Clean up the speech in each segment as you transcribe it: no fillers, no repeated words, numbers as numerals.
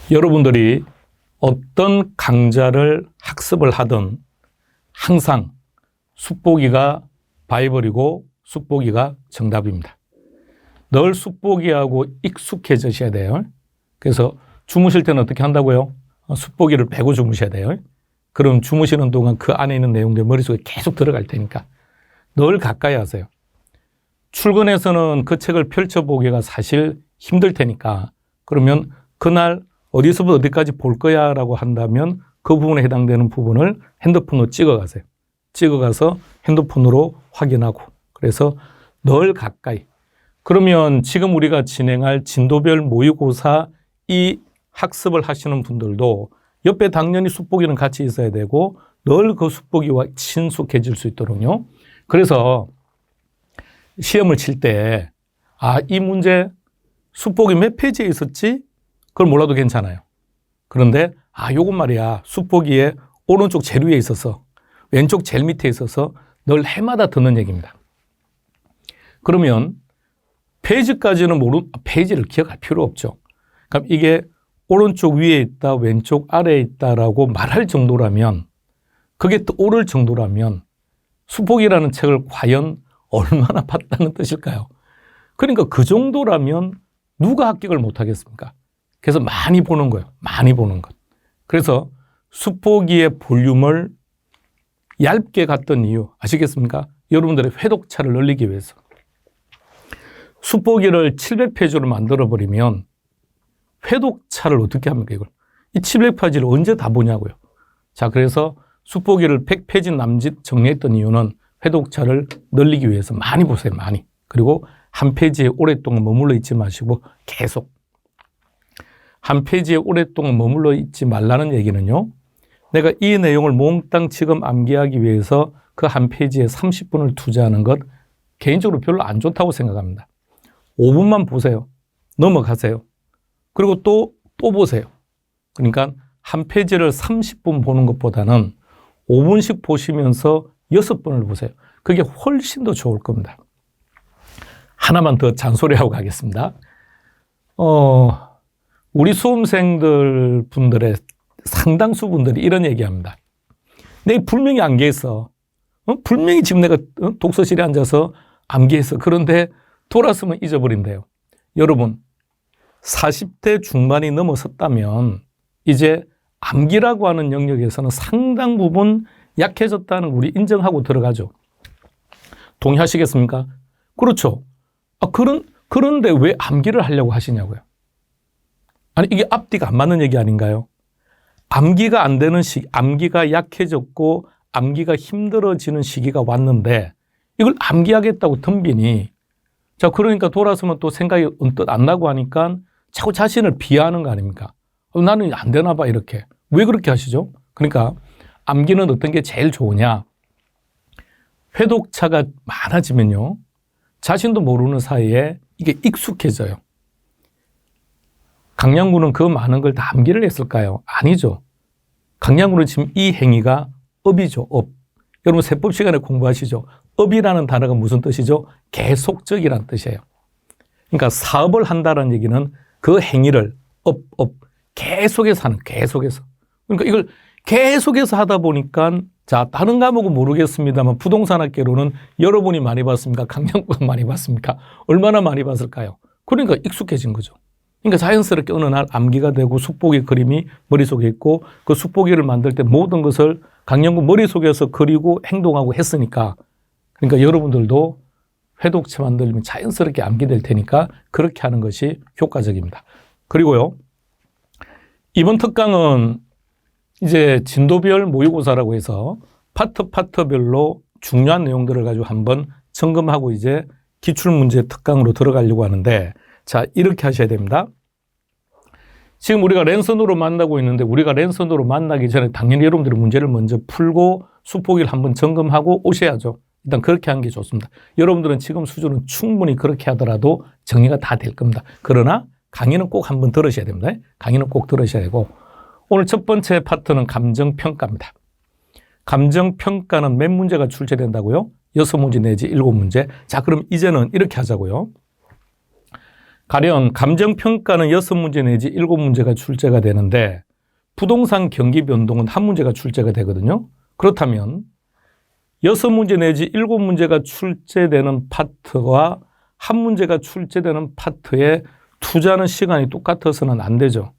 여러분들이 어떤 강좌를 학습을 하든 항상 숫보기가 바이블이고 숫보기가 정답입니다. 늘 숫보기하고 익숙해지셔야 돼요. 그래서 주무실 때는 어떻게 한다고요? 숫보기를 빼고 주무셔야 돼요. 그럼 주무시는 동안 그 안에 있는 내용들 머릿속에 계속 들어갈 테니까 늘 가까이 하세요. 출근해서는 그 책을 펼쳐보기가 사실 힘들 테니까 그러면 그날 어디서부터 어디까지 볼 거야 라고 한다면 그 부분에 해당되는 부분을 핸드폰으로 찍어가세요. 찍어가서 핸드폰으로 확인하고 그래서 늘 가까이. 그러면 지금 우리가 진행할 진도별 모의고사 이 학습을 하시는 분들도 옆에 당연히 숫보기는 같이 있어야 되고 늘 그 숫보기와 친숙해질 수 있도록요. 그래서 시험을 칠 때 이 문제 숫보기 몇 페이지에 있었지? 그걸 몰라도 괜찮아요. 그런데 요건 말이야. 숫보기에 오른쪽 제일 위에 있어서 왼쪽 제일 밑에 있어서 늘 해마다 듣는 얘기입니다. 그러면 페이지까지는 페이지를 기억할 필요 없죠. 그럼 이게 오른쪽 위에 있다, 왼쪽 아래에 있다라고 말할 정도라면 그게 또 옳을 정도라면 숫보기라는 책을 과연 얼마나 봤다는 뜻일까요? 그러니까 그 정도라면 누가 합격을 못 하겠습니까? 그래서 많이 보는 거예요. 많이 보는 것. 그래서 숫보기의 볼륨을 얇게 갔던 이유 아시겠습니까? 여러분들의 회독차를 늘리기 위해서. 숫보기를 700페이지로 만들어버리면 회독차를 어떻게 합니까, 이걸? 이 700페이지를 언제 다 보냐고요. 자, 그래서 숫보기를 100페이지 남짓 정리했던 이유는 회독차를 늘리기 위해서 많이 보세요, 많이. 그리고 한 페이지에 오랫동안 머물러 있지 마시고 계속. 한 페이지에 오랫동안 머물러 있지 말라는 얘기는요. 내가 이 내용을 몽땅 지금 암기하기 위해서 그 한 페이지에 30분을 투자하는 것 개인적으로 별로 안 좋다고 생각합니다. 5분만 보세요. 넘어가세요. 그리고 또 보세요. 그러니까 한 페이지를 30분 보는 것보다는 5분씩 보시면서 6번을 보세요. 그게 훨씬 더 좋을 겁니다. 하나만 더 잔소리하고 가겠습니다. 우리 수험생들 분들의 상당수 분들이 이런 얘기합니다. 내가 분명히 암기했어. 분명히 지금 내가 독서실에 앉아서 암기했어. 그런데 돌아서면 잊어버린대요. 여러분, 40대 중반이 넘어섰다면 이제 암기라고 하는 영역에서는 상당 부분 약해졌다는 우리 인정하고 들어가죠. 동의하시겠습니까? 그렇죠. 그런데 왜 암기를 하려고 하시냐고요. 아니, 이게 앞뒤가 안 맞는 얘기 아닌가요? 암기가 안 되는 암기가 약해졌고 암기가 힘들어지는 시기가 왔는데 이걸 암기하겠다고 덤비니 자, 그러니까 돌아서면 또 생각이 언뜻 안 나고 하니까 자꾸 자신을 비하하는 거 아닙니까? 나는 안 되나 봐, 이렇게. 왜 그렇게 하시죠? 그러니까 암기는 어떤 게 제일 좋으냐? 회독차가 많아지면요. 자신도 모르는 사이에 이게 익숙해져요. 강량군은 그 많은 걸 다 암기를 했을까요? 아니죠. 강량군은 지금 이 행위가 업이죠, 업. 여러분 세법 시간에 공부하시죠? 업이라는 단어가 무슨 뜻이죠? 계속적이라는 뜻이에요. 그러니까 사업을 한다는 얘기는 그 행위를 계속해서 하는, 계속해서. 그러니까 이걸 계속해서 하다 보니까 자, 다른 과목은 모르겠습니다만 부동산 학계로는 여러분이 많이 봤습니까? 강량군은 많이 봤습니까? 얼마나 많이 봤을까요? 그러니까 익숙해진 거죠. 그러니까 자연스럽게 어느 날 암기가 되고 숫보기 그림이 머릿속에 있고 그 숫보기를 만들 때 모든 것을 강량군 머릿속에서 그리고 행동하고 했으니까 그러니까 여러분들도 회독체 만들면 자연스럽게 암기될 테니까 그렇게 하는 것이 효과적입니다. 그리고요. 이번 특강은 이제 진도별 모의고사라고 해서 파트별로 중요한 내용들을 가지고 한번 점검하고 이제 기출문제 특강으로 들어가려고 하는데 자, 이렇게 하셔야 됩니다. 지금 우리가 랜선으로 만나고 있는데 우리가 랜선으로 만나기 전에 당연히 여러분들이 문제를 먼저 풀고 숫보기를 한번 점검하고 오셔야죠. 일단 그렇게 하는 게 좋습니다. 여러분들은 지금 수준은 충분히 그렇게 하더라도 정리가 다 될 겁니다. 그러나 강의는 꼭 한번 들으셔야 됩니다. 강의는 꼭 들으셔야 되고 오늘 첫 번째 파트는 감정평가입니다. 감정평가는 몇 문제가 출제된다고요? 6문제 내지 7문제. 자, 그럼 이제는 이렇게 하자고요. 가령 감정평가는 6문제 내지 7문제가 출제가 되는데 부동산 경기 변동은 1문제가 출제가 되거든요. 그렇다면 6문제 내지 7문제가 출제되는 파트와 1문제가 출제되는 파트에 투자하는 시간이 똑같아서는 안 되죠.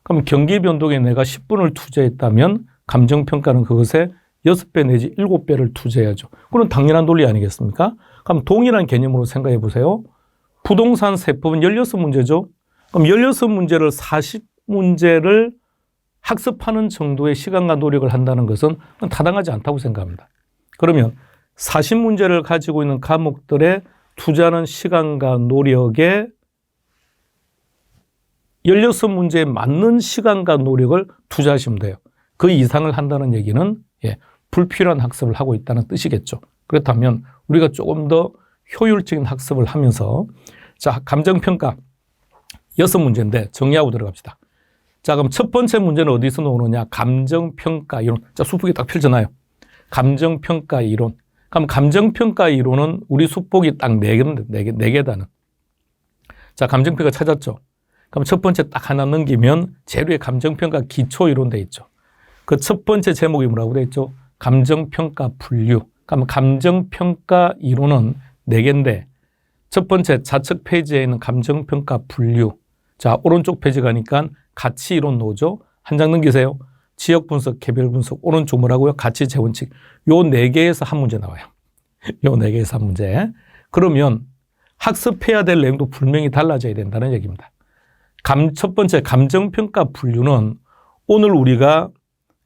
그럼 경기 변동에 내가 10분을 투자했다면 감정평가는 그것에 6배 내지 7배를 투자해야죠. 그건 당연한 논리 아니겠습니까? 그럼 동일한 개념으로 생각해 보세요. 부동산 세법은 16문제죠. 그럼 16문제를 40문제를 학습하는 정도의 시간과 노력을 한다는 것은 타당하지 않다고 생각합니다. 그러면 40문제를 가지고 있는 과목들에 투자하는 시간과 노력에 16문제에 맞는 시간과 노력을 투자하시면 돼요. 그 이상을 한다는 얘기는 불필요한 학습을 하고 있다는 뜻이겠죠. 그렇다면 우리가 조금 더 효율적인 학습을 하면서 자, 감정평가 6문제인데 정리하고 들어갑시다. 자, 그럼 첫 번째 문제는 어디서 나오느냐? 감정평가 이론. 자, 수폭이 딱 펼쳐놔요. 감정평가 이론. 그럼 감정평가 이론은 우리 수폭이 딱 4개다는. 자, 감정평가 찾았죠? 그럼 첫 번째 딱 하나 넘기면 제일 위에 감정평가 기초 이론 돼 있죠. 그 첫 번째 제목이 뭐라고 돼 있죠? 감정평가 분류. 그럼 감정평가 이론은 4개인데 첫 번째 좌측 페이지에 있는 감정평가 분류. 자, 오른쪽 페이지 가니까 가치 이론 나오죠. 한 장 넘기세요. 지역 분석, 개별 분석, 오른쪽 뭐라고요? 가치 재원칙. 요 4개에서 한 문제 나와요. 요 4개에서 한 문제. 그러면 학습해야 될 내용도 분명히 달라져야 된다는 얘기입니다. 첫 번째 감정평가 분류는 오늘 우리가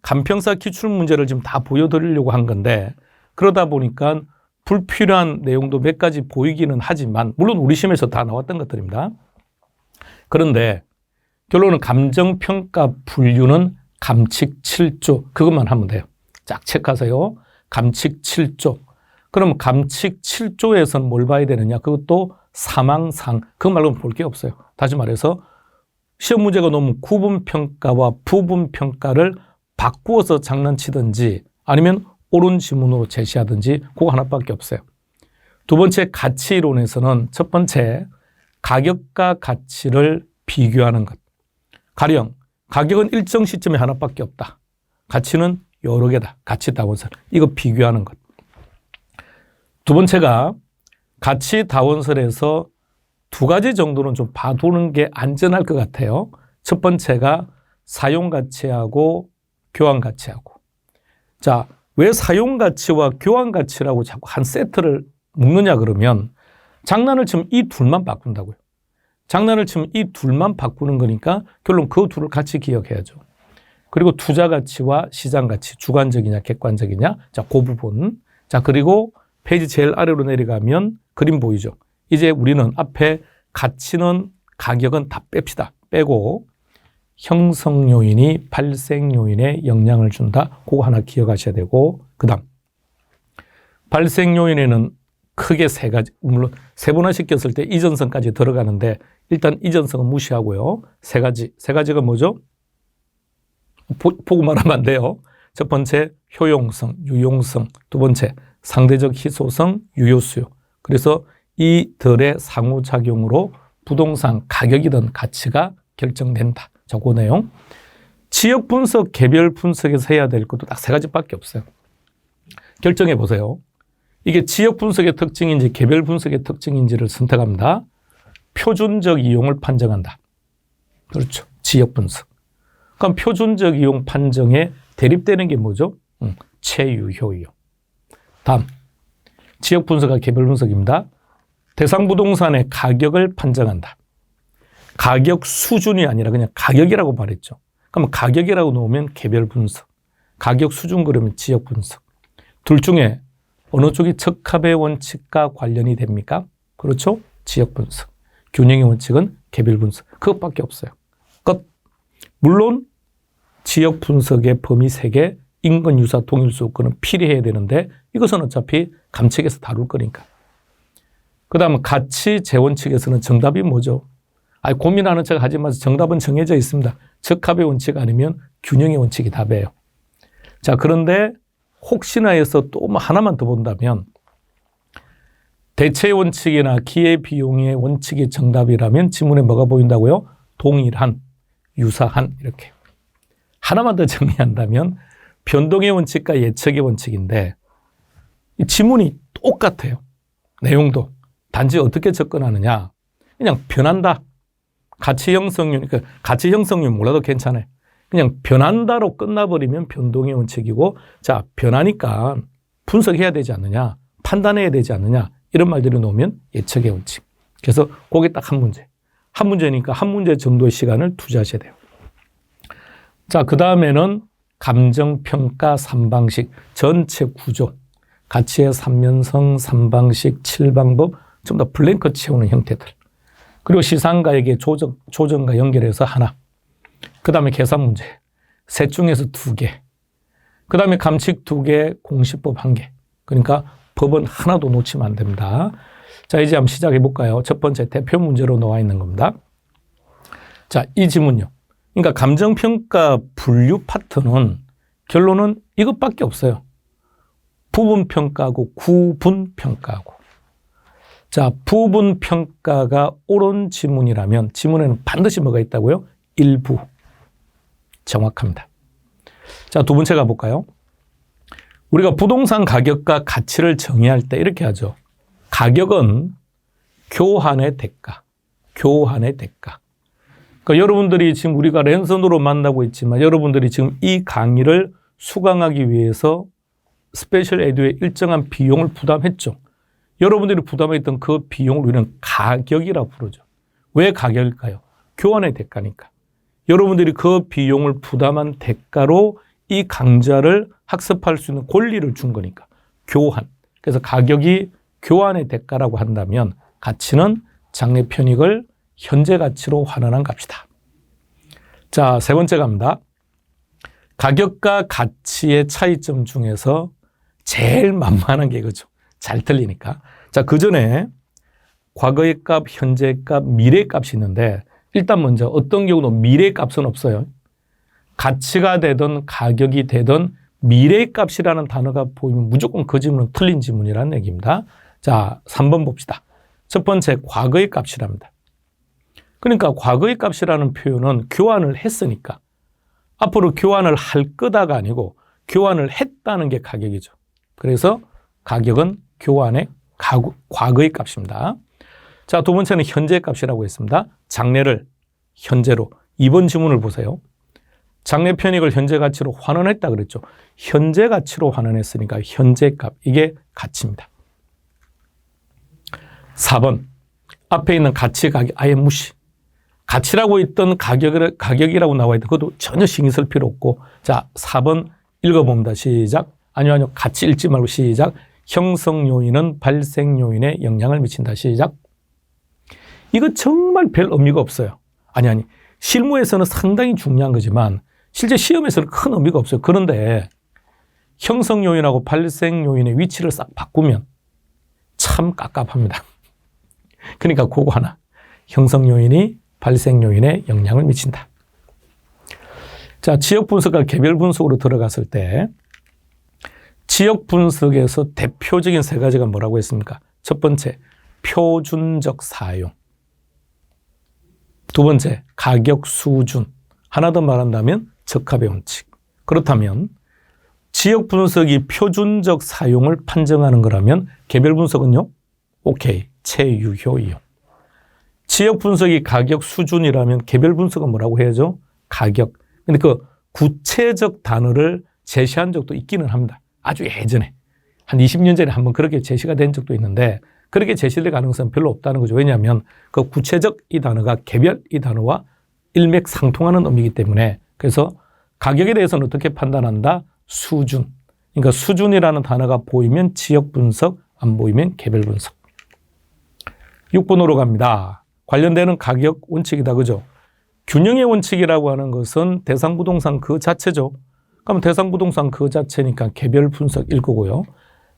감평사 기출 문제를 지금 다 보여드리려고 한 건데 그러다 보니까 불필요한 내용도 몇 가지 보이기는 하지만 물론 우리 시험에서 다 나왔던 것들입니다. 그런데 결론은 감정평가 분류는 감칙 7조 그것만 하면 돼요. 쫙 체크하세요. 감칙 7조. 그럼 감칙 7조에서는 뭘 봐야 되느냐? 그것도 사망상. 그것 말고는 볼 게 없어요. 다시 말해서 시험 문제가 너무 구분평가와 부분평가를 바꾸어서 장난치든지 아니면 옳은 지문으로 제시하든지 그거 하나밖에 없어요. 두 번째 가치이론에서는 첫 번째 가격과 가치를 비교하는 것. 가령 가격은 일정 시점에 하나밖에 없다. 가치는 여러 개다. 가치 다원설. 이거 비교하는 것. 두 번째가 가치 다원설에서 2가지 정도는 좀 봐두는 게 안전할 것 같아요. 첫 번째가 사용가치하고 교환가치하고. 자, 왜 사용가치와 교환가치라고 자꾸 한 세트를 묶느냐 그러면 장난을 치면 이 둘만 바꾼다고요. 장난을 치면 이 둘만 바꾸는 거니까 결론 그 둘을 같이 기억해야죠. 그리고 투자가치와 시장가치, 주관적이냐 객관적이냐. 자, 그 부분. 자, 그리고 페이지 제일 아래로 내려가면 그림 보이죠. 이제 우리는 앞에 가치는 가격은 다 뺍시다. 빼고 형성 요인이 발생 요인에 영향을 준다. 그거 하나 기억하셔야 되고 그다음 발생 요인에는 크게 3가지 물론 세분화시켰을 때 이전성까지 들어가는데 일단 이전성은 무시하고요. 3가지가 뭐죠? 보고 말하면 안 돼요. 첫 번째 효용성, 유용성. 두 번째 상대적 희소성, 유효수요. 그래서 이들의 상호작용으로 부동산 가격이든 가치가 결정된다. 자, 그 내용. 지역 분석, 개별 분석에서 해야 될 것도 딱 3가지밖에 없어요. 결정해 보세요. 이게 지역 분석의 특징인지 개별 분석의 특징인지를 선택합니다. 표준적 이용을 판정한다. 그렇죠. 지역 분석. 그럼 표준적 이용 판정에 대립되는 게 뭐죠? 최유효이요. 다음. 지역 분석과 개별 분석입니다. 대상 부동산의 가격을 판정한다. 가격 수준이 아니라 그냥 가격이라고 말했죠. 그럼 가격이라고 놓으면 개별 분석. 가격 수준 그러면 지역 분석. 둘 중에 어느 쪽이 적합의 원칙과 관련이 됩니까? 그렇죠? 지역 분석. 균형의 원칙은 개별 분석. 그것밖에 없어요. 끝. 물론 지역 분석의 범위 3개, 인근 유사 동일수 요건은 필요해야 되는데 이것은 어차피 감책에서 다룰 거니까. 그 다음 가치 재원칙에서는 정답이 뭐죠? 고민하는 척 하지 마세요. 정답은 정해져 있습니다. 적합의 원칙 아니면 균형의 원칙이 답이에요. 자, 그런데 혹시나 해서 또 하나만 더 본다면 대체 원칙이나 기회비용의 원칙이 정답이라면 지문에 뭐가 보인다고요? 동일한, 유사한 이렇게. 하나만 더 정리한다면 변동의 원칙과 예측의 원칙인데 이 지문이 똑같아요. 내용도. 단지 어떻게 접근하느냐. 그냥 변한다. 가치 형성률, 그러니까 가치 형성률 몰라도 괜찮아요. 그냥 변한다로 끝나버리면 변동의 원칙이고, 자, 변하니까 분석해야 되지 않느냐, 판단해야 되지 않느냐, 이런 말들을 놓으면 예측의 원칙. 그래서 그게 딱 한 문제. 한 문제니까 한 문제 정도의 시간을 투자하셔야 돼요. 자, 그 다음에는 감정평가 3방식, 전체 구조, 가치의 3면성, 3방식, 7방법, 좀 더 블랭크 채우는 형태들. 그리고 시상가액의 조정과 연결해서 하나. 그 다음에 계산 문제. 셋 중에서 2개. 그 다음에 감칙 2개, 공시법 1개. 그러니까 법은 하나도 놓치면 안 됩니다. 자, 이제 한번 시작해 볼까요? 첫 번째 대표 문제로 나와 있는 겁니다. 자, 이 지문요. 그러니까 감정평가 분류 파트는 결론은 이것밖에 없어요. 부분평가하고 구분평가하고. 자, 부분평가가 옳은 지문이라면 지문에는 반드시 뭐가 있다고요? 일부. 정확합니다. 자, 두 번째 가볼까요? 우리가 부동산 가격과 가치를 정의할 때 이렇게 하죠. 가격은 교환의 대가. 교환의 대가. 그러니까 여러분들이 지금 우리가 랜선으로 만나고 있지만 여러분들이 지금 이 강의를 수강하기 위해서 스페셜 에듀에 일정한 비용을 부담했죠. 여러분들이 부담했던 그 비용을 우리는 가격이라고 부르죠. 왜 가격일까요? 교환의 대가니까. 여러분들이 그 비용을 부담한 대가로 이 강좌를 학습할 수 있는 권리를 준 거니까. 교환. 그래서 가격이 교환의 대가라고 한다면 가치는 장래 편익을 현재 가치로 환원한 값이다. 자, 세 번째 갑니다. 가격과 가치의 차이점 중에서 제일 만만한 게 이거죠. 잘 틀리니까. 자, 그 전에 과거의 값, 현재의 값, 미래의 값이 있는데 일단 먼저 어떤 경우도 미래의 값은 없어요. 가치가 되든 가격이 되든 미래의 값이라는 단어가 보이면 무조건 그 지문은 틀린 지문이라는 얘기입니다. 자, 3번 봅시다. 첫 번째 과거의 값이랍니다. 그러니까 과거의 값이라는 표현은 교환을 했으니까 앞으로 교환을 할 거다가 아니고 교환을 했다는 게 가격이죠. 그래서 가격은 교환의 과거의 값입니다. 자, 두 번째는 현재의 값이라고 했습니다. 장래를 현재로. 2번 지문을 보세요. 장래 편익을 현재 가치로 환원했다 그랬죠. 현재 가치로 환원했으니까 현재 값. 이게 가치입니다. 4번. 앞에 있는 가치, 가격 아예 무시. 가치라고 있던 가격이라고 나와 있던 그것도 전혀 신경 쓸 필요 없고. 자, 4번 읽어봅니다. 시작. 아니요. 같이 읽지 말고 시작. 형성 요인은 발생 요인에 영향을 미친다. 시작. 이거 정말 별 의미가 없어요. 아니. 실무에서는 상당히 중요한 거지만 실제 시험에서는 큰 의미가 없어요. 그런데 형성 요인하고 발생 요인의 위치를 싹 바꾸면 참 깝깝합니다. 그러니까 그거 하나. 형성 요인이 발생 요인에 영향을 미친다. 자, 지역 분석과 개별 분석으로 들어갔을 때 지역 분석에서 대표적인 세 가지가 뭐라고 했습니까? 첫 번째, 표준적 사용. 두 번째, 가격 수준. 하나 더 말한다면 적합의 원칙. 그렇다면 지역 분석이 표준적 사용을 판정하는 거라면 개별 분석은요? 오케이, 체유효 이용. 지역 분석이 가격 수준이라면 개별 분석은 뭐라고 해야죠? 가격. 근데 그 구체적 단어를 제시한 적도 있기는 합니다. 아주 예전에. 한 20년 전에 한번 그렇게 제시가 된 적도 있는데 그렇게 제시될 가능성은 별로 없다는 거죠. 왜냐하면 그 구체적 이 단어가 개별 이 단어와 일맥상통하는 의미이기 때문에 그래서 가격에 대해서는 어떻게 판단한다? 수준. 그러니까 수준이라는 단어가 보이면 지역 분석, 안 보이면 개별 분석. 6번으로 갑니다. 관련되는 가격 원칙이다. 그죠? 균형의 원칙이라고 하는 것은 대상부동산 그 자체죠. 그럼 대상부동산 그 자체니까 개별 분석일 거고요.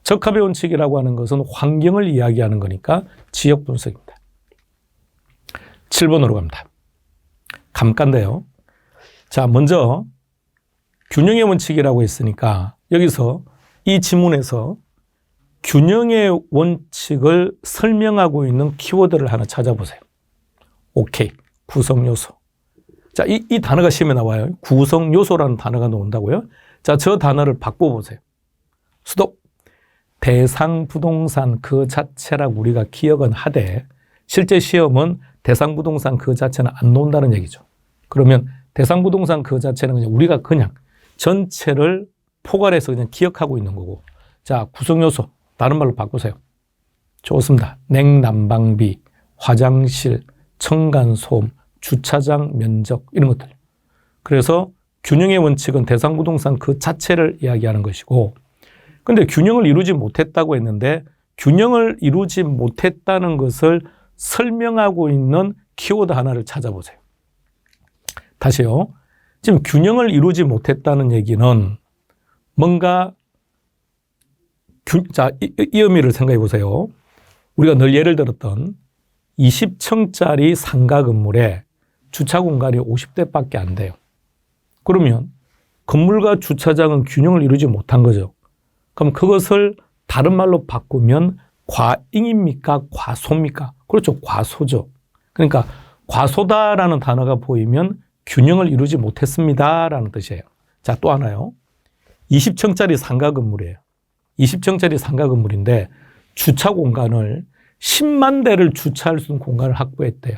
적합의 원칙이라고 하는 것은 환경을 이야기하는 거니까 지역 분석입니다. 7번으로 갑니다. 감가인데요. 자, 먼저 균형의 원칙이라고 했으니까 여기서 이 지문에서 균형의 원칙을 설명하고 있는 키워드를 하나 찾아보세요. 오케이. 구성요소. 자, 이 단어가 시험에 나와요. 구성요소라는 단어가 나온다고요. 자, 저 단어를 바꿔보세요. 스톱. 대상부동산 그 자체라고 우리가 기억은 하되 실제 시험은 대상부동산 그 자체는 안 나온다는 얘기죠. 그러면 대상부동산 그 자체는 그냥 우리가 그냥 전체를 포괄해서 그냥 기억하고 있는 거고. 자, 구성요소 다른 말로 바꾸세요. 좋습니다. 냉난방비, 화장실, 층간소음, 주차장 면적 이런 것들. 그래서 균형의 원칙은 대상부동산 그 자체를 이야기하는 것이고, 근데 균형을 이루지 못했다고 했는데 균형을 이루지 못했다는 것을 설명하고 있는 키워드 하나를 찾아보세요. 다시요. 지금 균형을 이루지 못했다는 얘기는 뭔가 자, 이 의미를 생각해 보세요. 우리가 늘 예를 들었던 20층짜리 상가 건물에 주차 공간이 50대밖에 안 돼요. 그러면 건물과 주차장은 균형을 이루지 못한 거죠. 그럼 그것을 다른 말로 바꾸면 과잉입니까? 과소입니까? 그렇죠. 과소죠. 그러니까 과소다라는 단어가 보이면 균형을 이루지 못했습니다라는 뜻이에요. 자, 또 하나요. 20층짜리 상가 건물이에요. 20층짜리 상가 건물인데 주차 공간을 10만 대를 주차할 수 있는 공간을 확보했대요.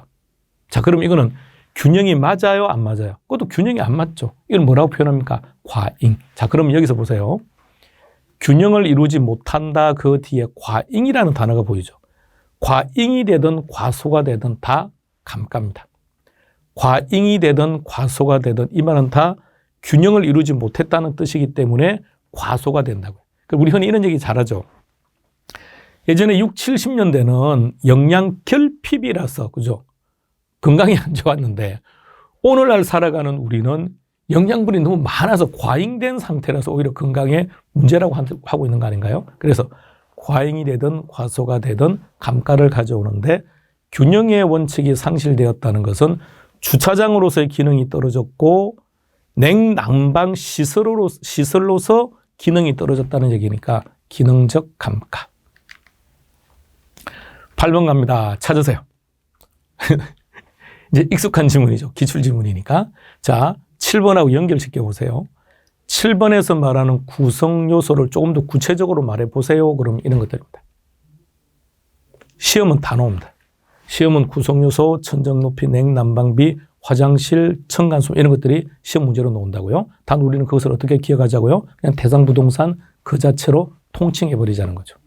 자, 그럼 이거는 균형이 맞아요? 안 맞아요? 그것도 균형이 안 맞죠. 이걸 뭐라고 표현합니까? 과잉. 자, 그럼 여기서 보세요. 균형을 이루지 못한다 그 뒤에 과잉이라는 단어가 보이죠. 과잉이 되든 과소가 되든 다 감가입니다. 과잉이 되든 과소가 되든 이 말은 다 균형을 이루지 못했다는 뜻이기 때문에 과소가 된다고요. 우리 흔히 이런 얘기 잘하죠. 예전에 6, 70년대는 영양 결핍이라서 그죠? 건강이 안 좋았는데 오늘날 살아가는 우리는 영양분이 너무 많아서 과잉된 상태라서 오히려 건강에 문제라고 하고 있는 거 아닌가요? 그래서 과잉이 되든 과소가 되든 감가를 가져오는데 균형의 원칙이 상실되었다는 것은 주차장으로서의 기능이 떨어졌고 냉난방 시설로서 기능이 떨어졌다는 얘기니까 기능적 감가. 8번 갑니다. 찾으세요. 이제 익숙한 지문이죠. 기출 지문이니까. 자, 7번하고 연결시켜 보세요. 7번에서 말하는 구성 요소를 조금 더 구체적으로 말해 보세요. 그럼 이런 것들입니다. 시험은 다 나옵니다. 시험은 구성 요소, 천정 높이, 냉난방비, 화장실, 층간소음 이런 것들이 시험 문제로 나온다고요. 단 우리는 그것을 어떻게 기억하자고요? 그냥 대상부동산 그 자체로 통칭해 버리자는 거죠.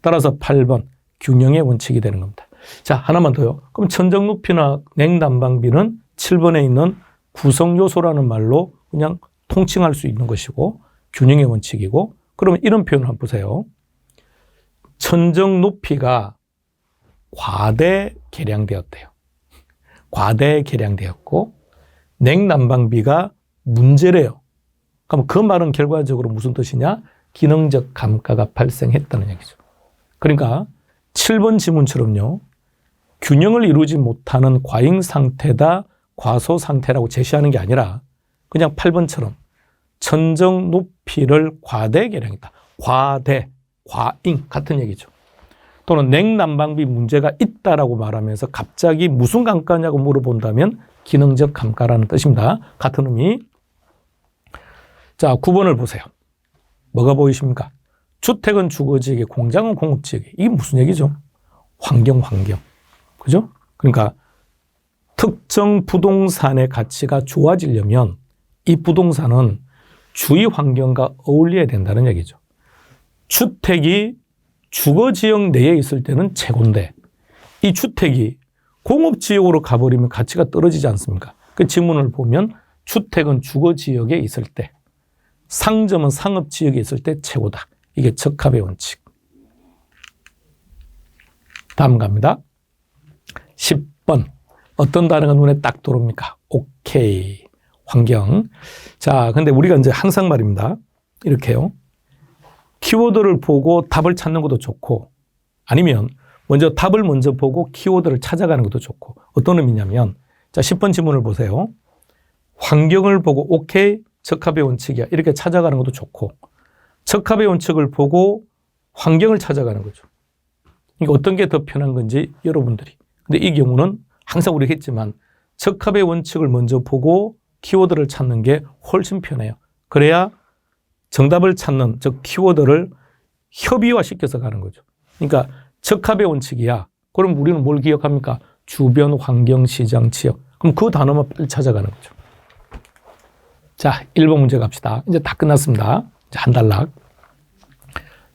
따라서 8번 균형의 원칙이 되는 겁니다. 자, 하나만 더요. 그럼 천정 높이나 냉난방비는 7번에 있는 구성 요소라는 말로 그냥 통칭할 수 있는 것이고 균형의 원칙이고, 그러면 이런 표현을 한번 보세요. 천정 높이가 과대 계량되었대요. 과대 계량되었고 냉난방비가 문제래요. 그럼 그 말은 결과적으로 무슨 뜻이냐? 기능적 감가가 발생했다는 얘기죠. 그러니까 7번 지문처럼요. 균형을 이루지 못하는 과잉 상태다, 과소 상태라고 제시하는 게 아니라 그냥 8번처럼 천정 높이를 과대 계량했다. 과대, 과잉 같은 얘기죠. 또는 냉난방비 문제가 있다라고 말하면서 갑자기 무슨 감가냐고 물어본다면 기능적 감가라는 뜻입니다. 같은 의미. 자, 9번을 보세요. 뭐가 보이십니까? 주택은 주거지역에, 공장은 공업지역에. 이게 무슨 얘기죠? 환경. 그죠? 그러니까 특정 부동산의 가치가 좋아지려면 이 부동산은 주위 환경과 어울려야 된다는 얘기죠. 주택이 주거지역 내에 있을 때는 최고인데 이 주택이 공업지역으로 가버리면 가치가 떨어지지 않습니까? 그 지문을 보면 주택은 주거지역에 있을 때, 상점은 상업지역에 있을 때 최고다. 이게 적합의 원칙. 다음 갑니다. 10번. 어떤 단어가 눈에 딱 들어옵니까? 오케이. 환경. 자, 근데 우리가 이제 항상 말입니다. 이렇게요. 키워드를 보고 답을 찾는 것도 좋고, 아니면 먼저 답을 먼저 보고 키워드를 찾아가는 것도 좋고. 어떤 의미냐면, 자, 10번 지문을 보세요. 환경을 보고 오케이, 적합의 원칙이야. 이렇게 찾아가는 것도 좋고, 적합의 원칙을 보고 환경을 찾아가는 거죠. 그러니까 어떤 게 더 편한 건지 여러분들이. 근데 이 경우는 항상 우리가 했지만 적합의 원칙을 먼저 보고 키워드를 찾는 게 훨씬 편해요. 그래야 정답을 찾는 즉 키워드를 협의화시켜서 가는 거죠. 그러니까 적합의 원칙이야. 그럼 우리는 뭘 기억합니까? 주변, 환경, 시장, 지역. 그럼 그 단어만 빨리 찾아가는 거죠. 자, 1번 문제 갑시다. 이제 다 끝났습니다. 이제 한 단락.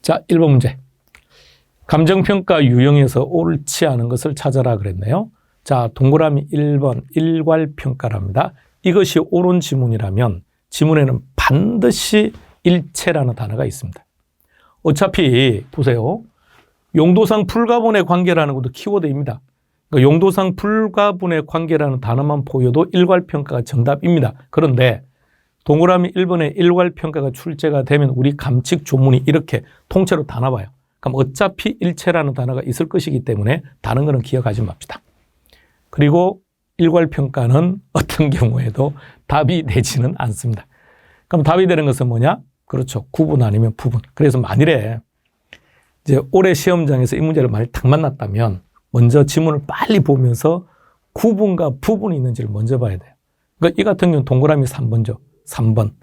자, 1번 문제. 감정평가 유형에서 옳지 않은 것을 찾아라 그랬네요. 자, 동그라미 1번 일괄평가랍니다. 이것이 옳은 지문이라면 지문에는 반드시 일체라는 단어가 있습니다. 어차피 보세요. 용도상 불가분의 관계라는 것도 키워드입니다. 그러니까 용도상 불가분의 관계라는 단어만 보여도 일괄평가가 정답입니다. 그런데 동그라미 1번에 일괄평가가 출제가 되면 우리 감칙 조문이 이렇게 통째로 다 나와요. 그럼 어차피 일체라는 단어가 있을 것이기 때문에 다른 거는 기억하지 맙시다. 그리고 일괄평가는 어떤 경우에도 답이 되지는 않습니다. 그럼 답이 되는 것은 뭐냐? 그렇죠. 구분 아니면 부분. 그래서 만일에 이제 올해 시험장에서 이 문제를 만약 딱 만났다면 먼저 지문을 빨리 보면서 구분과 부분이 있는지를 먼저 봐야 돼요. 그러니까 이 같은 경우는 동그라미 3번죠. 3번.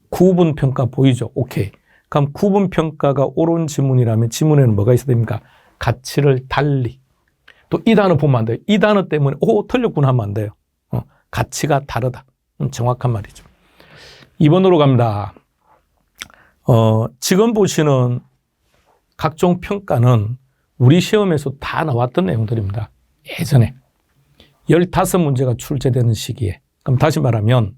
구분평가 보이죠? 오케이. 그럼 구분평가가 옳은 지문이라면 지문에는 뭐가 있어야 됩니까? 가치를 달리. 또 이 단어 보면 안 돼요. 이 단어 때문에 틀렸구나 하면 안 돼요. 가치가 다르다. 정확한 말이죠. 2번으로 갑니다. 지금 보시는 각종 평가는 우리 시험에서 다 나왔던 내용들입니다. 예전에 15문제가 출제되는 시기에. 그럼 다시 말하면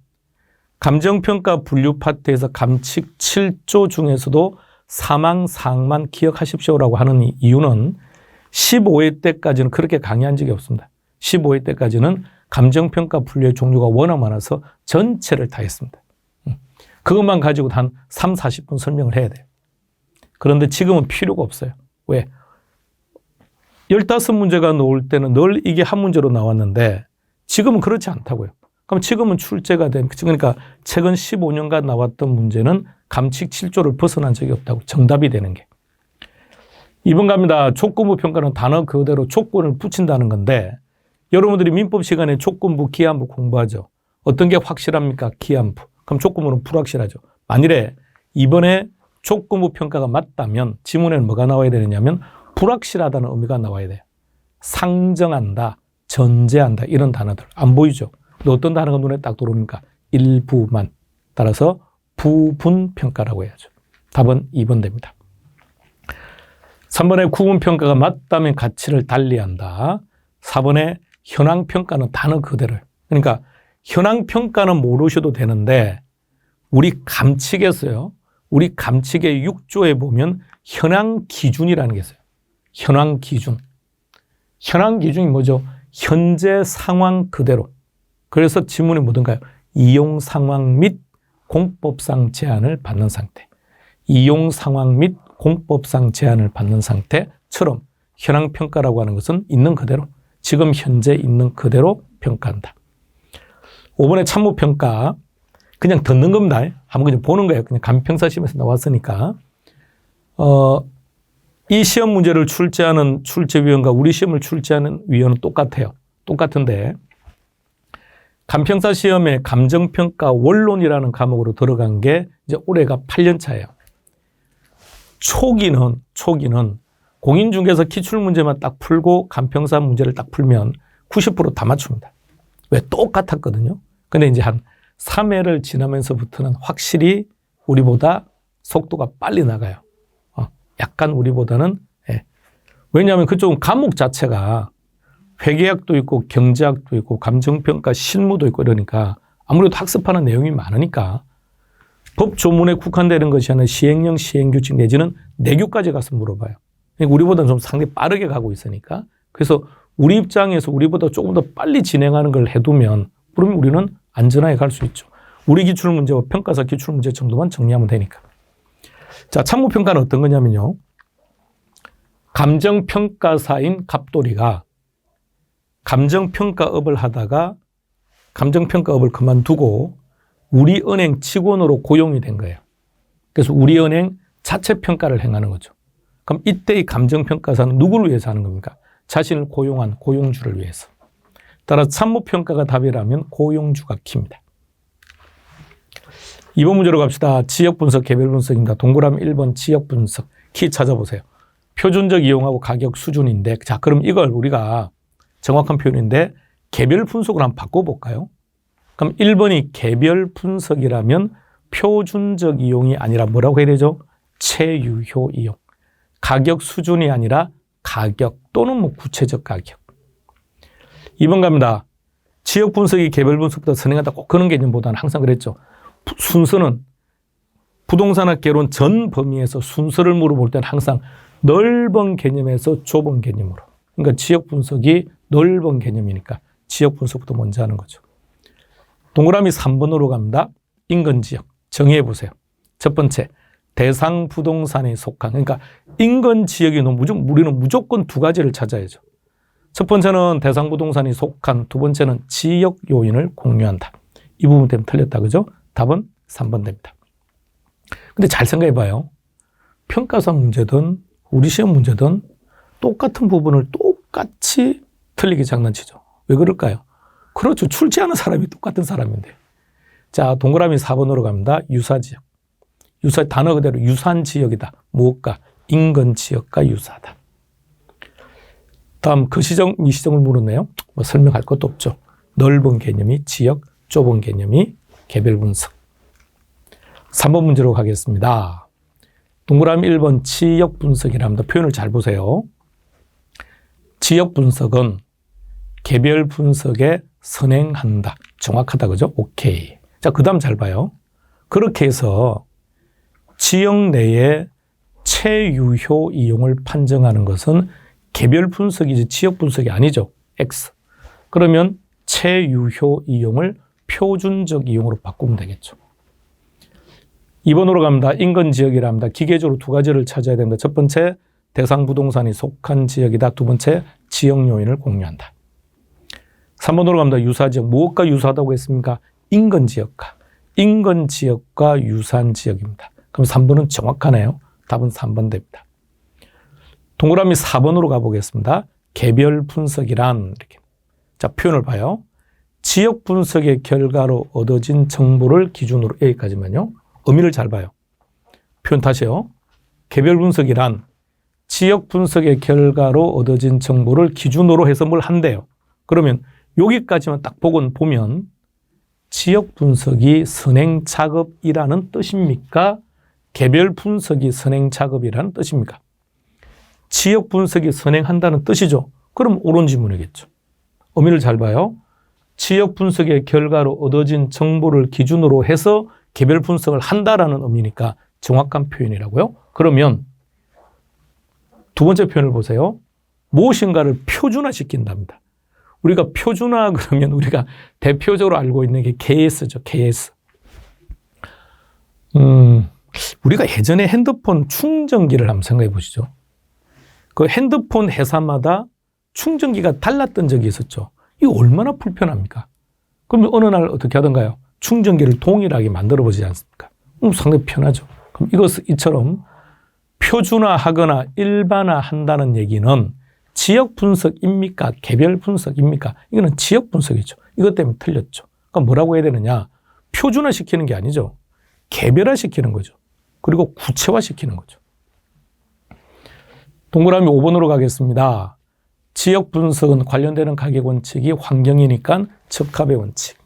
감정평가 분류 파트에서 감칙 7조 중에서도 사망사항만 기억하십시오라고 하는 이유는 15회 때까지는 그렇게 강의한 적이 없습니다. 15회 때까지는 감정평가 분류의 종류가 워낙 많아서 전체를 다 했습니다. 그것만 가지고 한 3, 40분 설명을 해야 돼요. 그런데 지금은 필요가 없어요. 왜? 15문제가 나올 때는 늘 이게 한 문제로 나왔는데 지금은 그렇지 않다고요. 그럼 지금은 출제가 된, 그러니까 최근 15년간 나왔던 문제는 감칙 7조를 벗어난 적이 없다고, 정답이 되는 게. 2번 갑니다. 조건부 평가는 단어 그대로 조건을 붙인다는 건데 여러분들이 민법 시간에 조건부, 기한부 공부하죠. 어떤 게 확실합니까? 기한부. 그럼 조건부는 불확실하죠. 만일에 이번에 조건부 평가가 맞다면 지문에는 뭐가 나와야 되느냐면 불확실하다는 의미가 나와야 돼요. 상정한다, 전제한다 이런 단어들 안 보이죠. 근데 어떤 단어가 눈에 딱 들어옵니까? 일부만. 따라서 부분평가라고 해야죠. 답은 2번 됩니다. 3번에 구분평가가 맞다면 가치를 달리한다. 4번에 현황평가는 단어 그대로. 그러니까 현황평가는 모르셔도 되는데 우리 감칙에서요. 우리 감칙의 6조에 보면 현황기준이라는 게 있어요. 현황기준. 현황기준이 뭐죠? 현재 상황 그대로. 그래서 지문이 뭐든가요? 이용 상황 및 공법상 제한을 받는 상태. 이용 상황 및 공법상 제한을 받는 상태처럼 현황평가라고 하는 것은 있는 그대로, 지금 현재 있는 그대로 평가한다. 5번의 참모평가, 그냥 듣는 겁니다. 한번 그냥 보는 거예요. 그냥 감평사 시험에서 나왔으니까. 이 시험 문제를 출제하는 출제위원과 우리 시험을 출제하는 위원은 똑같아요. 똑같은데 감평사 시험에 감정평가 원론이라는 과목으로 들어간 게 이제 올해가 8년 차예요. 초기는 공인중개사 기출문제만 딱 풀고 감평사 문제를 딱 풀면 90% 다 맞춥니다. 왜? 똑같았거든요. 근데 이제 한 3회를 지나면서부터는 확실히 우리보다 속도가 빨리 나가요. 약간 우리보다는. 예. 왜냐하면 그쪽은 과목 자체가 회계학도 있고 경제학도 있고 감정평가 실무도 있고 이러니까 아무래도 학습하는 내용이 많으니까 법 조문에 국한되는 것이 아니라 시행령, 시행규칙 내지는 내규까지 가서 물어봐요. 그러니까 우리보다는 좀 상당히 빠르게 가고 있으니까. 그래서 우리 입장에서 우리보다 조금 더 빨리 진행하는 걸 해두면 그러면 우리는 안전하게 갈 수 있죠. 우리 기출문제와 평가사 기출문제 정도만 정리하면 되니까. 자, 참모평가는 어떤 거냐면요. 감정평가사인 갑돌이가 감정평가업을 하다가 감정평가업을 그만두고 우리은행 직원으로 고용이 된 거예요. 그래서 우리은행 자체 평가를 행하는 거죠. 그럼 이때의 감정평가사는 누구를 위해서 하는 겁니까? 자신을 고용한 고용주를 위해서. 따라서 참모평가가 답이라면 고용주가 키입니다. 2번 문제로 갑시다. 지역분석, 개별분석입니다. 동그라미 1번 지역분석. 키 찾아보세요. 표준적 이용하고 가격 수준인데, 자, 그럼 이걸 우리가 정확한 표현인데 개별 분석을 한번 바꿔볼까요? 그럼 1번이 개별 분석이라면 표준적 이용이 아니라 뭐라고 해야 되죠? 체유효 이용. 가격 수준이 아니라 가격 또는 뭐 구체적 가격. 2번 갑니다. 지역 분석이 개별 분석보다 선행하다 꼭 그런 개념보다는 항상 그랬죠. 순서는 부동산학개론 전 범위에서 순서를 물어볼 때는 항상 넓은 개념에서 좁은 개념으로. 그러니까 지역 분석이 넓은 개념이니까 지역 분석부터 먼저 하는 거죠. 동그라미 3번으로 갑니다. 인근 지역. 정의해 보세요. 첫 번째, 대상 부동산에 속한. 그러니까 인근 지역이 우리는 무조건 두 가지를 찾아야죠. 첫 번째는 대상 부동산이 속한, 두 번째는 지역 요인을 공유한다. 이 부분 때문에 틀렸다. 그죠? 답은 3번 됩니다. 근데 잘 생각해 봐요. 평가사 문제든 우리 시험 문제든 똑같은 부분을 똑같이 틀리게 장난치죠. 왜 그럴까요? 그렇죠. 출제하는 사람이 똑같은 사람인데. 자, 동그라미 4번으로 갑니다. 유사지역. 단어 그대로 유사한 지역이다. 무엇과? 인근 지역과 유사하다. 다음 거시적, 미시적을 물었네요. 뭐 설명할 것도 없죠. 넓은 개념이 지역, 좁은 개념이 개별 분석. 3번 문제로 가겠습니다. 동그라미 1번 지역 분석이랍니다. 표현을 잘 보세요. 지역 분석은 개별 분석에 선행한다. 정확하다. 그죠? 오케이. 자, 그 다음 잘 봐요. 그렇게 해서 지역 내에 체유효 이용을 판정하는 것은 개별 분석이지 지역 분석이 아니죠. X. 그러면 체유효 이용을 표준적 이용으로 바꾸면 되겠죠. 2번으로 갑니다. 인근 지역이랍니다. 기계적으로 두 가지를 찾아야 됩니다. 첫 번째, 대상 부동산이 속한 지역이다. 두 번째, 지역 요인을 공유한다. 3번으로 갑니다. 유사지역. 무엇과 유사하다고 했습니까? 인근 지역과 유사한 지역입니다. 그럼 3번은 정확하네요. 답은 3번 됩니다. 동그라미 4번으로 가보겠습니다. 개별 분석이란 이렇게. 자, 표현을 봐요. 지역 분석의 결과로 얻어진 정보를 기준으로 여기까지만요. 의미를 잘 봐요. 표현 다시요. 개별 분석이란 지역 분석의 결과로 얻어진 정보를 기준으로 해서 뭘 한대요. 그러면 여기까지만 딱 보면 지역 분석이 선행 작업이라는 뜻입니까? 개별 분석이 선행 작업이라는 뜻입니까? 지역 분석이 선행한다는 뜻이죠. 그럼 옳은 지문이겠죠. 의미를 잘 봐요. 지역 분석의 결과로 얻어진 정보를 기준으로 해서 개별 분석을 한다라는 의미니까 정확한 표현이라고요. 그러면 두 번째 표현을 보세요. 무엇인가를 표준화시킨답니다. 우리가 표준화 그러면 우리가 대표적으로 알고 있는 게 KS죠. KS. 우리가 예전에 핸드폰 충전기를 한번 생각해 보시죠. 그 핸드폰 회사마다 충전기가 달랐던 적이 있었죠. 이거 얼마나 불편합니까? 그럼 어느 날 어떻게 하던가요? 충전기를 동일하게 만들어 보지 않습니까? 상당히 편하죠. 그럼 이처럼 표준화하거나 일반화한다는 얘기는 지역 분석입니까? 개별 분석입니까? 이거는 지역 분석이죠. 이것 때문에 틀렸죠. 그럼 뭐라고 해야 되느냐? 표준화시키는 게 아니죠. 개별화시키는 거죠. 그리고 구체화시키는 거죠. 동그라미 5번으로 가겠습니다. 지역 분석은 관련되는 가격 원칙이 환경이니까 적합의 원칙.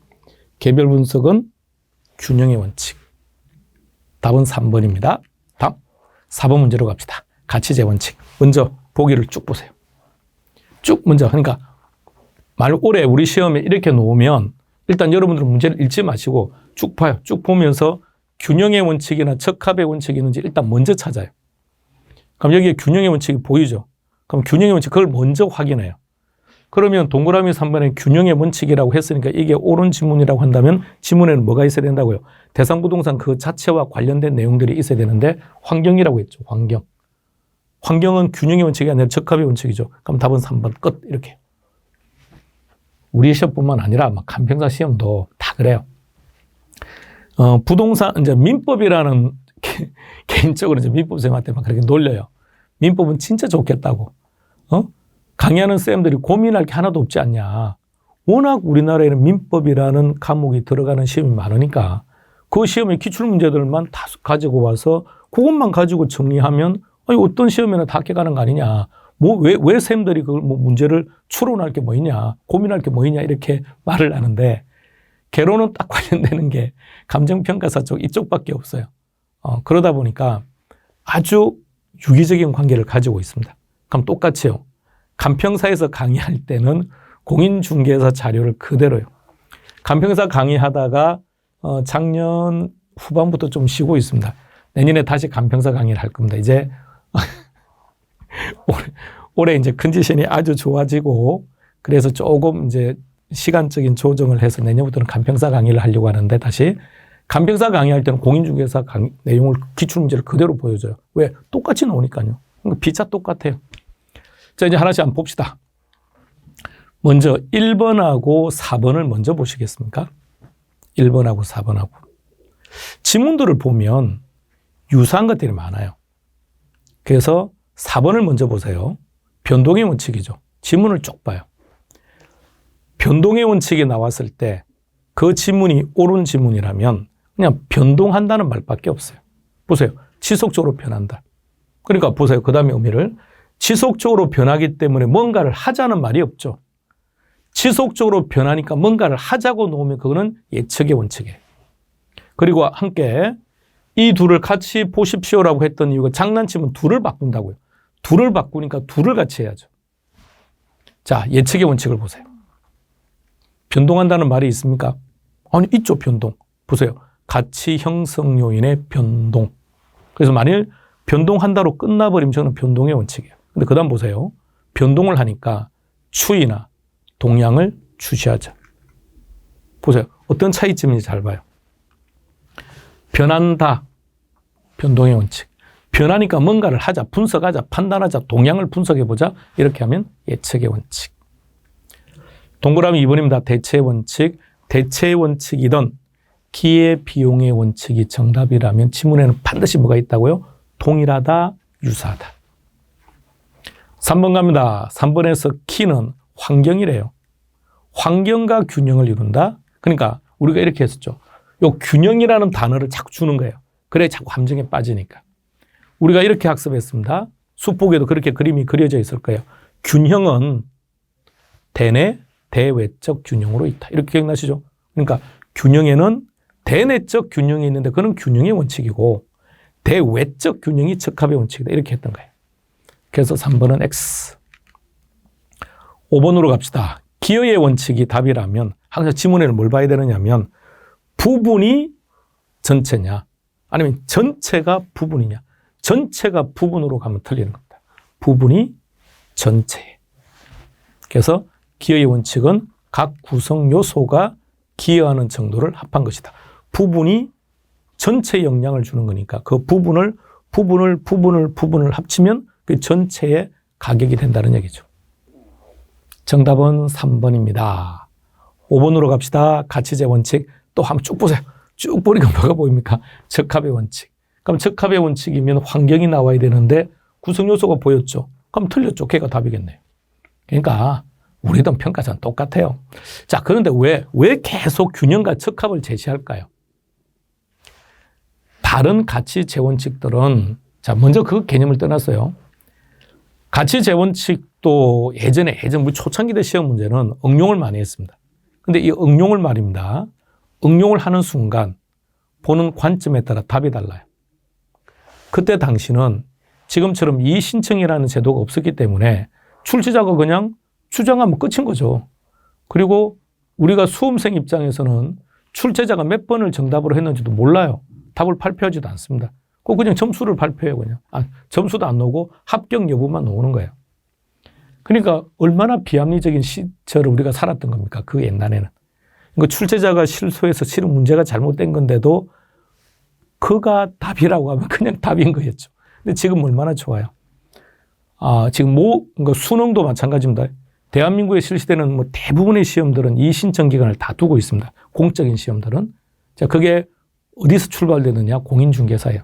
개별 분석은 균형의 원칙. 답은 3번입니다. 다음 4번 문제로 갑시다. 가치제 원칙. 먼저 보기를 쭉 보세요. 쭉 먼저 그러니까 올해 우리 시험에 이렇게 놓으면 일단 여러분들은 문제를 읽지 마시고 쭉 봐요. 쭉 보면서 균형의 원칙이나 적합의 원칙이 있는지 일단 먼저 찾아요. 그럼 여기에 균형의 원칙이 보이죠? 그럼 균형의 원칙 그걸 먼저 확인해요. 그러면 동그라미 3번에 균형의 원칙이라고 했으니까 이게 옳은 지문이라고 한다면 지문에는 뭐가 있어야 된다고요? 대상 부동산 그 자체와 관련된 내용들이 있어야 되는데 환경이라고 했죠. 환경. 환경은 균형의 원칙이 아니라 적합의 원칙이죠. 그럼 답은 3번 끝. 이렇게. 우리 시험뿐만 아니라 막 한평사 시험도 다 그래요. 부동산 이제 민법이라는 개인적으로 이제 민법생한테 막 그렇게 놀려요. 민법은 진짜 좋겠다고. 강의하는 쌤들이 고민할 게 하나도 없지 않냐. 워낙 우리나라에는 민법이라는 과목이 들어가는 시험이 많으니까 그 시험의 기출문제들만 다 가지고 와서 그것만 가지고 정리하면 아니, 어떤 시험에나 다 깨가는 거 아니냐. 왜 쌤들이 그 문제를 추론할 게 뭐 있냐. 고민할 게 뭐 있냐. 이렇게 말을 하는데 개론은 딱 관련되는 게 감정평가사 쪽 이쪽밖에 없어요. 그러다 보니까 아주 유기적인 관계를 가지고 있습니다. 그럼 똑같이요. 간평사에서 강의할 때는 공인중개사 자료를 그대로요. 간평사 강의하다가 작년 후반부터 좀 쉬고 있습니다. 내년에 다시 간평사 강의를 할 겁니다. 이제 올해 이제 컨디션이 아주 좋아지고 그래서 조금 이제 시간적인 조정을 해서 내년부터는 간평사 강의를 하려고 하는데 다시 간평사 강의할 때는 공인중개사 강의 내용을 기출문제를 그대로 보여줘요. 왜? 똑같이 나오니까요. 그러니까 비차 똑같아요. 자, 이제 하나씩 한번 봅시다. 먼저 1번하고 4번을 먼저 보시겠습니까? 1번하고 4번하고. 지문들을 보면 유사한 것들이 많아요. 그래서 4번을 먼저 보세요. 변동의 원칙이죠. 지문을 쭉 봐요. 변동의 원칙이 나왔을 때 그 지문이 옳은 지문이라면 그냥 변동한다는 말밖에 없어요. 보세요. 지속적으로 변한다. 그러니까 보세요. 그 다음에 의미를 지속적으로 변하기 때문에 뭔가를 하자는 말이 없죠. 지속적으로 변하니까 뭔가를 하자고 놓으면 그거는 예측의 원칙이에요. 그리고 함께 이 둘을 같이 보십시오라고 했던 이유가 장난치면 둘을 바꾼다고요. 둘을 바꾸니까 둘을 같이 해야죠. 자, 예측의 원칙을 보세요. 변동한다는 말이 있습니까? 아니, 있죠, 변동. 보세요. 가치 형성 요인의 변동. 그래서 만일 변동한다로 끝나버리면 저는 변동의 원칙이에요. 근데 그 다음 보세요. 변동을 하니까 추이나 동향을 주시하자. 보세요. 어떤 차이점인지 잘 봐요. 변한다. 변동의 원칙. 변하니까 뭔가를 하자, 분석하자, 판단하자, 동향을 분석해보자. 이렇게 하면 예측의 원칙. 동그라미 2번입니다. 대체의 원칙. 대체의 원칙이든 기회비용의 원칙이 정답이라면 지문에는 반드시 뭐가 있다고요? 동일하다, 유사하다. 3번 갑니다. 3번에서 키는 환경이래요. 환경과 균형을 이룬다. 그러니까 우리가 이렇게 했었죠. 요 균형이라는 단어를 자꾸 주는 거예요. 그래 자꾸 함정에 빠지니까. 우리가 이렇게 학습했습니다. 수폭에도 그렇게 그림이 그려져 있을 거예요. 균형은 대내, 대외적 균형으로 있다. 이렇게 기억나시죠? 그러니까 균형에는 대내적 균형이 있는데 그는 균형의 원칙이고 대외적 균형이 적합의 원칙이다. 이렇게 했던 거예요. 그래서 3번은 X. 5번으로 갑시다. 기여의 원칙이 답이라면 항상 지문에는 뭘 봐야 되느냐면 부분이 전체냐 아니면 전체가 부분이냐. 전체가 부분으로 가면 틀리는 겁니다. 부분이 전체. 그래서 기여의 원칙은 각 구성 요소가 기여하는 정도를 합한 것이다. 부분이 전체에 영향을 주는 거니까 그 부분을 합치면 그 전체의 가격이 된다는 얘기죠. 정답은 3번입니다. 5번으로 갑시다. 가치제 원칙 또 한번 쭉 보세요. 쭉 보니까 뭐가 보입니까? 적합의 원칙. 그럼 적합의 원칙이면 환경이 나와야 되는데 구성 요소가 보였죠. 그럼 틀렸죠. 걔가 답이겠네요. 그러니까 우리든 평가자는 똑같아요. 자, 그런데 왜 계속 균형과 적합을 제시할까요? 다른 가치 재원칙들은 자, 먼저 그 개념을 떠났어요. 가치 재원칙도 예전 우리 초창기 때 시험 문제는 응용을 많이 했습니다. 근데 이 응용을 말입니다. 응용을 하는 순간 보는 관점에 따라 답이 달라요. 그때 당시는 지금처럼 이의신청이라는 제도가 없었기 때문에 출제자가 그냥 주장하면 끝인 거죠. 그리고 우리가 수험생 입장에서는 출제자가 몇 번을 정답으로 했는지도 몰라요. 답을 발표하지도 않습니다. 그냥 점수를 발표해요. 그냥. 점수도 안 나오고 합격 여부만 나오는 거예요. 그러니까 얼마나 비합리적인 시절을 우리가 살았던 겁니까? 그 옛날에는. 그러니까 출제자가 실수해서 실은 문제가 잘못된 건데도 그가 답이라고 하면 그냥 답인 거였죠. 근데 지금 얼마나 좋아요. 지금 그러니까 수능도 마찬가지입니다. 대한민국에 실시되는 대부분의 시험들은 이 신청 기간을 다 두고 있습니다. 공적인 시험들은. 자, 그게 어디서 출발되느냐? 공인중개사예요.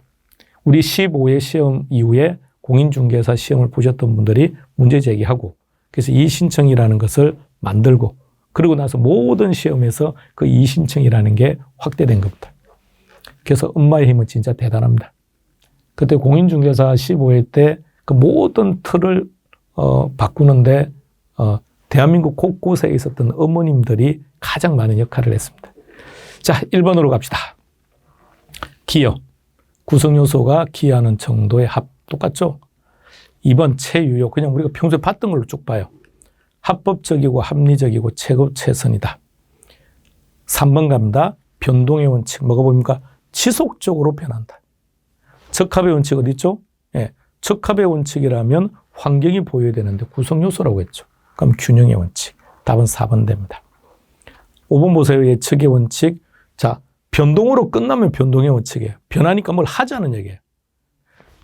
우리 15회 시험 이후에 공인중개사 시험을 보셨던 분들이 문제 제기하고 그래서 이의신청이라는 것을 만들고 그러고 나서 모든 시험에서 그 이의신청이라는 게 확대된 겁니다. 그래서 엄마의 힘은 진짜 대단합니다. 그때 공인중개사 15회 때 그 모든 틀을 바꾸는데 대한민국 곳곳에 있었던 어머님들이 가장 많은 역할을 했습니다. 자, 1번으로 갑시다. 기여. 구성요소가 기여하는 정도의 합. 똑같죠? 2번 체유효. 그냥 우리가 평소에 봤던 걸로 쭉 봐요. 합법적이고 합리적이고 최선이다. 3번 갑니다. 변동의 원칙. 뭐가 봅니까? 지속적으로 변한다. 적합의 원칙 어디 있죠? 예. 적합의 원칙이라면 환경이 보여야 되는데 구성요소라고 했죠. 그럼 균형의 원칙. 답은 4번 됩니다. 5번 보세요. 예측의 원칙. 자, 변동으로 끝나면 변동의 원칙이에요. 변하니까 뭘 하자는 얘기예요.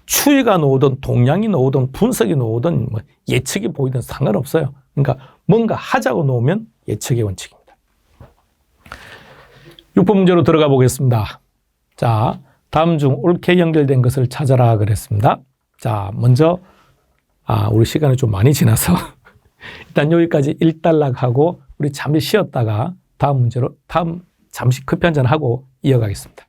추이가 나오든 동량이 나오든 분석이 나오든 뭐 예측이 보이든 상관없어요. 그러니까 뭔가 하자고 나오면 예측의 원칙입니다. 6번 문제로 들어가 보겠습니다. 자, 다음 중 옳게 연결된 것을 찾아라 그랬습니다. 자, 먼저 우리 시간이 좀 많이 지나서 일단 여기까지 일단락하고 우리 잠시 쉬었다가 다음 문제로 잠시 커피 한잔 하고 이어가겠습니다.